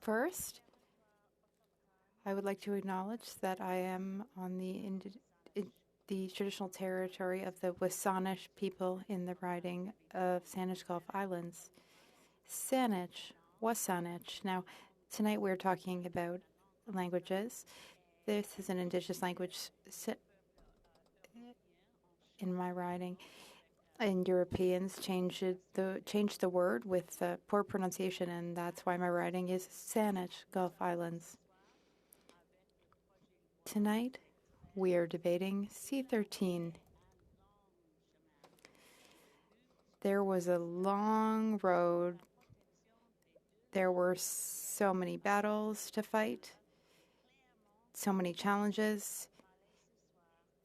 First, I would like to acknowledge that I am on the traditional territory of the Wasanich people in the riding of Saanich Gulf Islands. Saanich, Wasanich. Now, tonight we're talking about languages. This is an indigenous language in my riding. And Europeans changed the word with poor pronunciation, and that's why my riding is Saanich Gulf Islands. Tonight, we are debating C13. There was a long road. There were so many battles to fight, so many challenges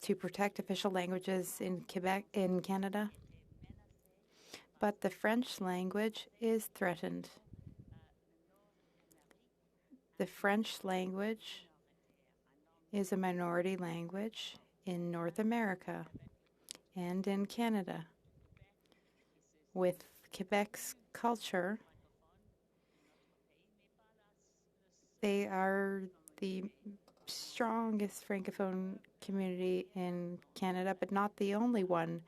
to protect official languages in Quebec, in Canada. But the French language is threatened. The French language is a minority language in North America and in Canada. With Quebec's culture, they are the strongest Francophone community in Canada, but not the only one.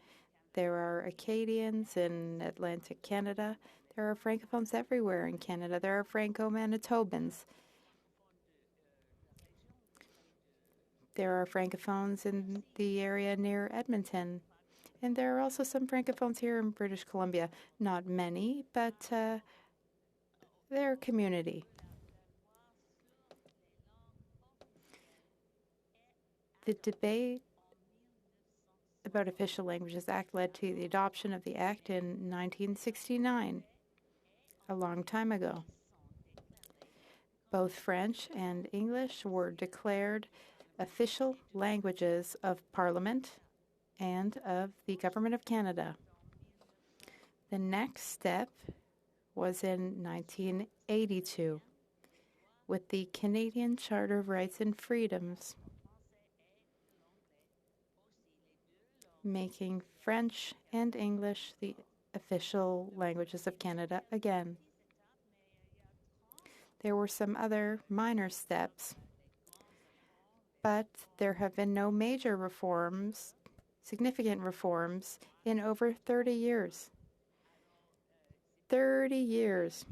There are Acadians in Atlantic Canada. There are Francophones everywhere in Canada. There are Franco-Manitobans. There are Francophones in the area near Edmonton. And there are also some Francophones here in British Columbia. Not many, but they're a community. The debate about Official Languages Act led to the adoption of the Act in 1969, a long time ago. Both French and English were declared official languages of Parliament and of the Government of Canada. The next step was in 1982 with the Canadian Charter of Rights and Freedoms, making French and English the official languages of Canada again. There were some other minor steps, but there have been no major reforms, significant reforms, in over 30 years. 30 years.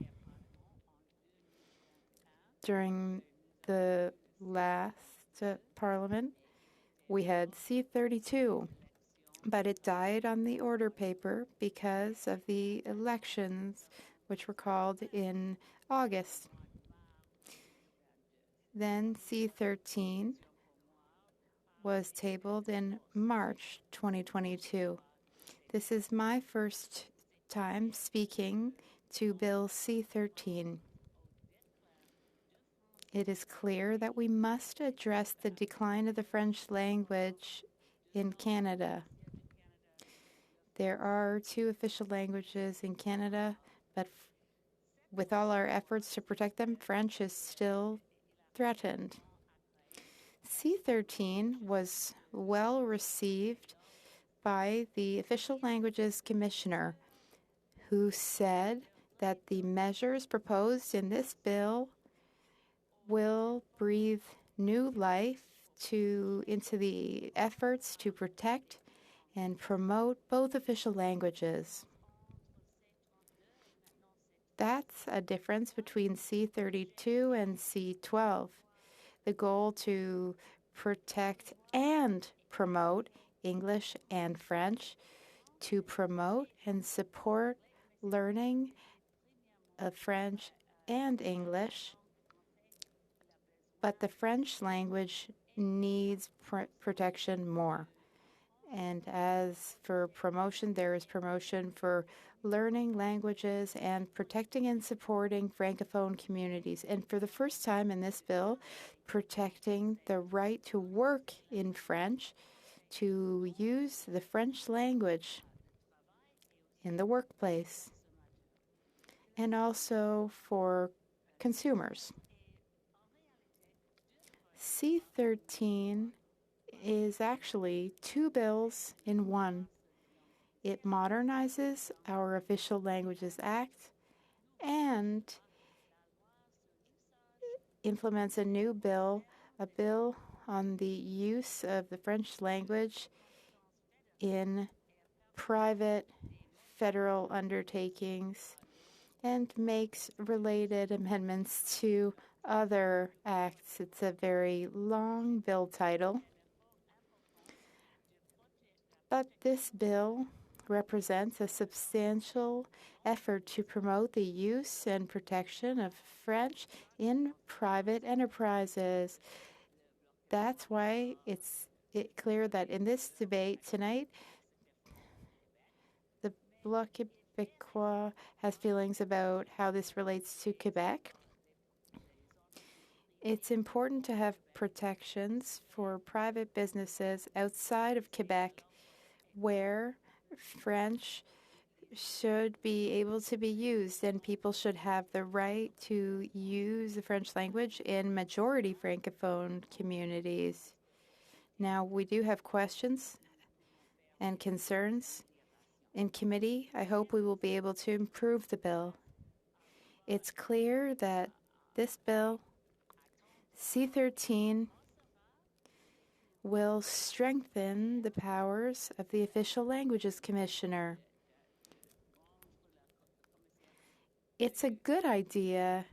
During the last Parliament, we had C32, but it died on the order paper because of the elections, which were called in August. Then C13 was tabled in March 2022. This is my first time speaking to Bill C13. It is clear that we must address the decline of the French language in Canada. There are 2 official languages in Canada, but with all our efforts to protect them, French is still threatened. C13 was well received by the Official Languages Commissioner, who said that the measures proposed in this bill will breathe new life into the efforts to protect and promote both official languages. That's a difference between C32 and C12. The goal to protect and promote English and French, to promote and support learning of French and English. But the French language needs protection more. And as for promotion, there is promotion for learning languages and protecting and supporting Francophone communities. And for the first time in this bill, protecting the right to work in French, to use the French language in the workplace, and also for consumers. C13 is actually 2 bills in one. It modernizes our Official Languages Act, and implements a new bill, a bill on the use of the French language in private federal undertakings and makes related amendments to other acts. It's a very long bill title, but this bill represents a substantial effort to promote the use and protection of French in private enterprises. That's why it's clear that in this debate tonight, the Bloc Québécois has feelings about how this relates to Quebec. It's important to have protections for private businesses outside of Quebec where French should be able to be used, and people should have the right to use the French language in majority Francophone communities. Now, we do have questions and concerns in committee. I hope we will be able to improve the bill. It's clear that this bill, C-13, will strengthen the powers of the Official Languages Commissioner. It's a good idea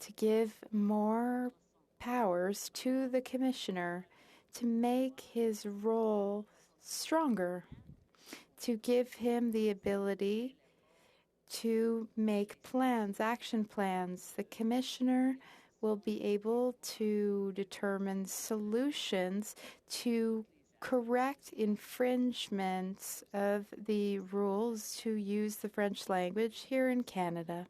to give more powers to the commissioner to make his role stronger, to give him the ability to make plans, action plans. The commissioner will be able to determine solutions to correct infringements of the rules to use the French language here in Canada.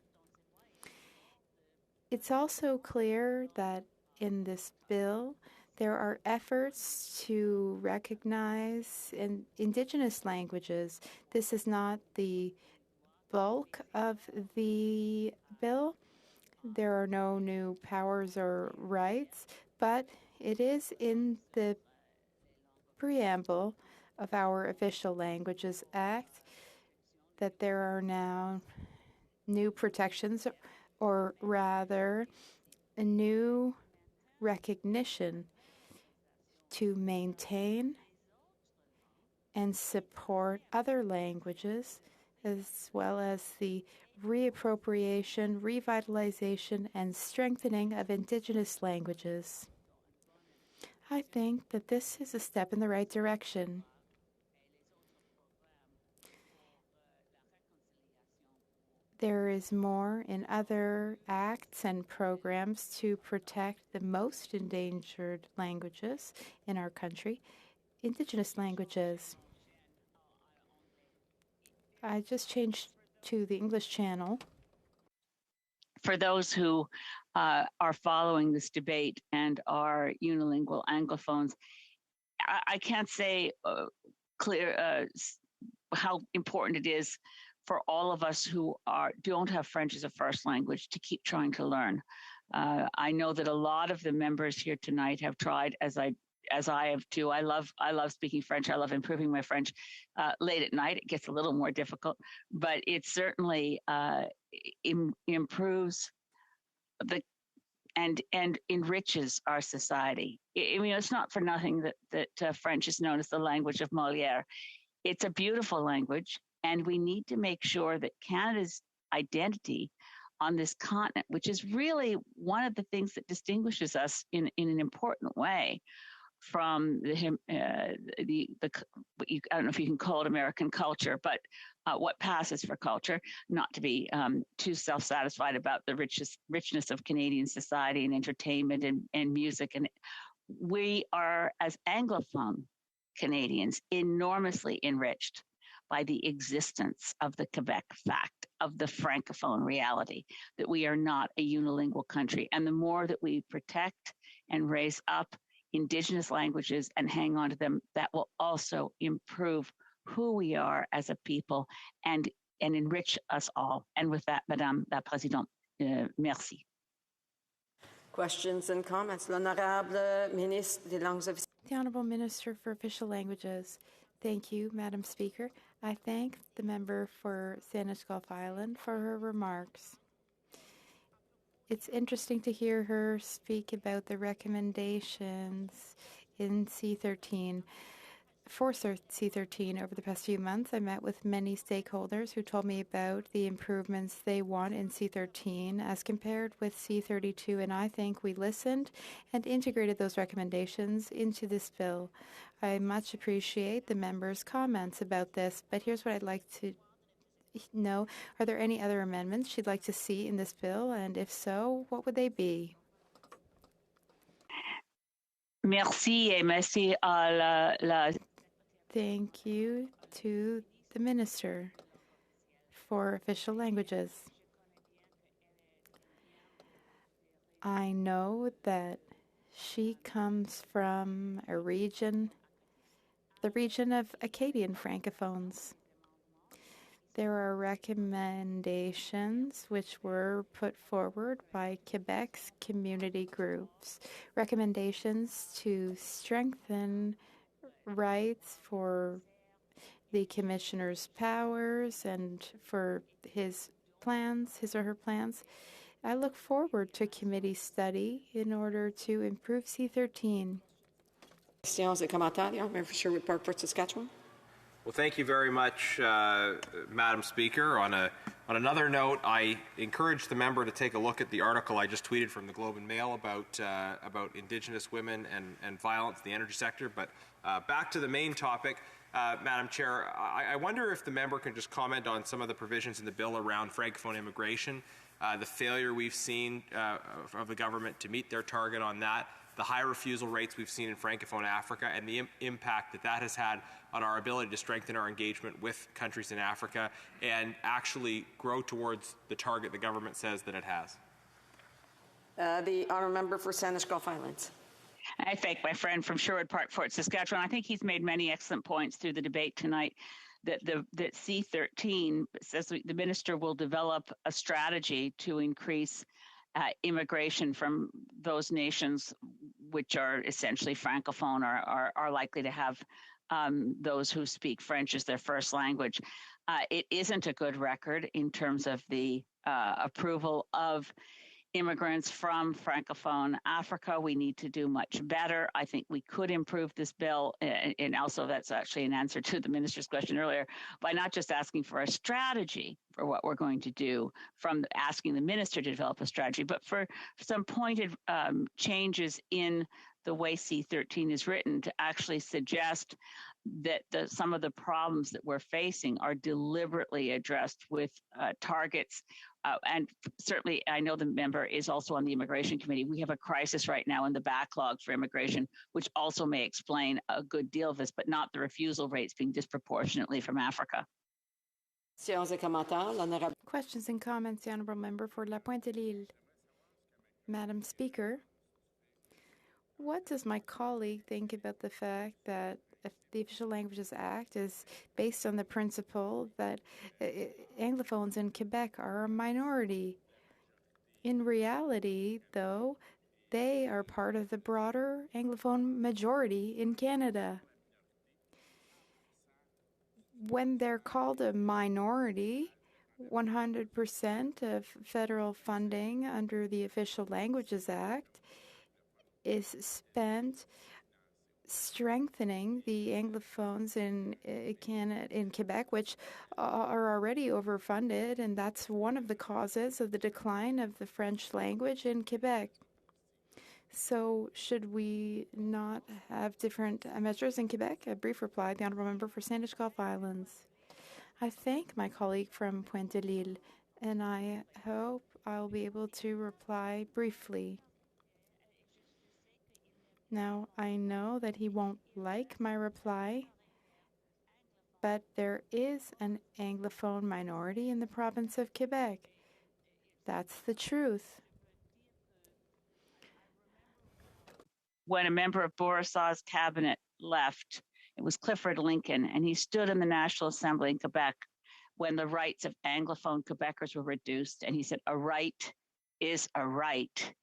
It's also clear that in this bill, there are efforts to recognize Indigenous languages. This is not the bulk of the bill. There are no new powers or rights, but it is in the preamble of our Official Languages Act that there are now new protections, or rather a new recognition to maintain and support other languages, as well as the reappropriation, revitalization, and strengthening of Indigenous languages. I think that this is a step in the right direction. There is more in other acts and programs to protect the most endangered languages in our country, Indigenous languages. I just changed to the English channel. For those who are following this debate and are unilingual Anglophones, I can't say clear how important it is for all of us who don't have French as a first language to keep trying to learn. I know that a lot of the members here tonight have tried, as I have too. I love speaking French. I love improving my French. Late at night, it gets a little more difficult, but it certainly improves and enriches our society. I mean, it's not for nothing that French is known as the language of Molière. It's a beautiful language, and we need to make sure that Canada's identity on this continent, which is really one of the things that distinguishes us in an important way from I don't know if you can call it American culture, but what passes for culture, not to be too self-satisfied about the richness of Canadian society and entertainment and music. And we are, as Anglophone Canadians, enormously enriched by the existence of the Quebec fact, of the Francophone reality, that we are not a unilingual country. And the more that we protect and raise up Indigenous languages and hang on to them, that will also improve who we are as a people and enrich us all. And with that, Madame la Présidente, merci. Questions and comments. L'Honorable Ministre des Langues Officielles. The Honourable Minister for Official Languages. Thank you, Madam Speaker. I thank the member for Saanich Gulf Island for her remarks. It's interesting to hear her speak about the recommendations in C13. For C13, over the past few months, I met with many stakeholders who told me about the improvements they want in C13 as compared with C32, and I think we listened and integrated those recommendations into this bill. I much appreciate the members' comments about this, but here's what I'd like to know. Are there any other amendments she'd like to see in this bill, and if so, what would they be? Merci et merci à la Thank you to the Minister for Official Languages. I know that she comes from the region of Acadian Francophones. There are recommendations which were put forward by Quebec's community groups, recommendations to strengthen rights for the commissioner's powers and for his or her plans. I look forward to committee study in order to improve C13. Questions et commentaires. Member for Sherwood Park, Fort Saskatchewan. Well, thank you very much, Madam Speaker. On another note, I encourage the member to take a look at the article I just tweeted from the Globe and Mail about Indigenous women and violence in the energy sector. But back to the main topic, Madam Chair, I wonder if the member can just comment on some of the provisions in the bill around Francophone immigration, the failure we've seen of the government to meet their target on that, the high refusal rates we've seen in Francophone Africa, and the impact that has had on our ability to strengthen our engagement with countries in Africa and actually grow towards the target the government says that it has. The honourable member for Sandwich Gulf Islands. I thank my friend from Sherwood Park, Fort Saskatchewan. I think he's made many excellent points through the debate tonight. That C13 says the minister will develop a strategy to increase immigration from those nations which are essentially Francophone or are likely to have those who speak French as their first language. It isn't a good record in terms of the approval of immigrants from Francophone Africa. We need to do much better. I think we could improve this bill, and also that's actually an answer to the minister's question earlier, by not just asking for a strategy for what we're going to do, from asking the minister to develop a strategy, but for some pointed changes in the way C13 is written to actually suggest that some of the problems that we're facing are deliberately addressed with targets. And certainly, I know the member is also on the Immigration Committee. We have a crisis right now in the backlog for immigration, which also may explain a good deal of this, but not the refusal rates being disproportionately from Africa. Questions and comments, the Honourable Member for La Pointe-de-L'Île. Madam Speaker, what does my colleague think about the fact that the Official Languages Act is based on the principle that Anglophones in Quebec are a minority? In reality, though, they are part of the broader Anglophone majority in Canada. When they're called a minority, 100% of federal funding under the Official Languages Act is spent strengthening the Anglophones in Quebec, which are already overfunded, and that's one of the causes of the decline of the French language in Quebec. So should we not have different measures in Quebec? A brief reply, the Honourable Member for Sandwich Gulf Islands. I thank my colleague from Pointe-de-L'Île, and I hope I'll be able to reply briefly. Now, I know that he won't like my reply, but there is an Anglophone minority in the province of Quebec. That's the truth. When a member of Bourassa's cabinet left, it was Clifford Lincoln, and he stood in the National Assembly in Quebec when the rights of Anglophone Quebecers were reduced, and he said, "A right is a right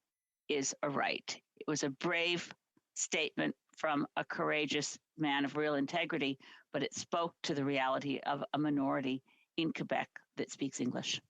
is a right." It was a brave statement from a courageous man of real integrity, but it spoke to the reality of a minority in Quebec that speaks English.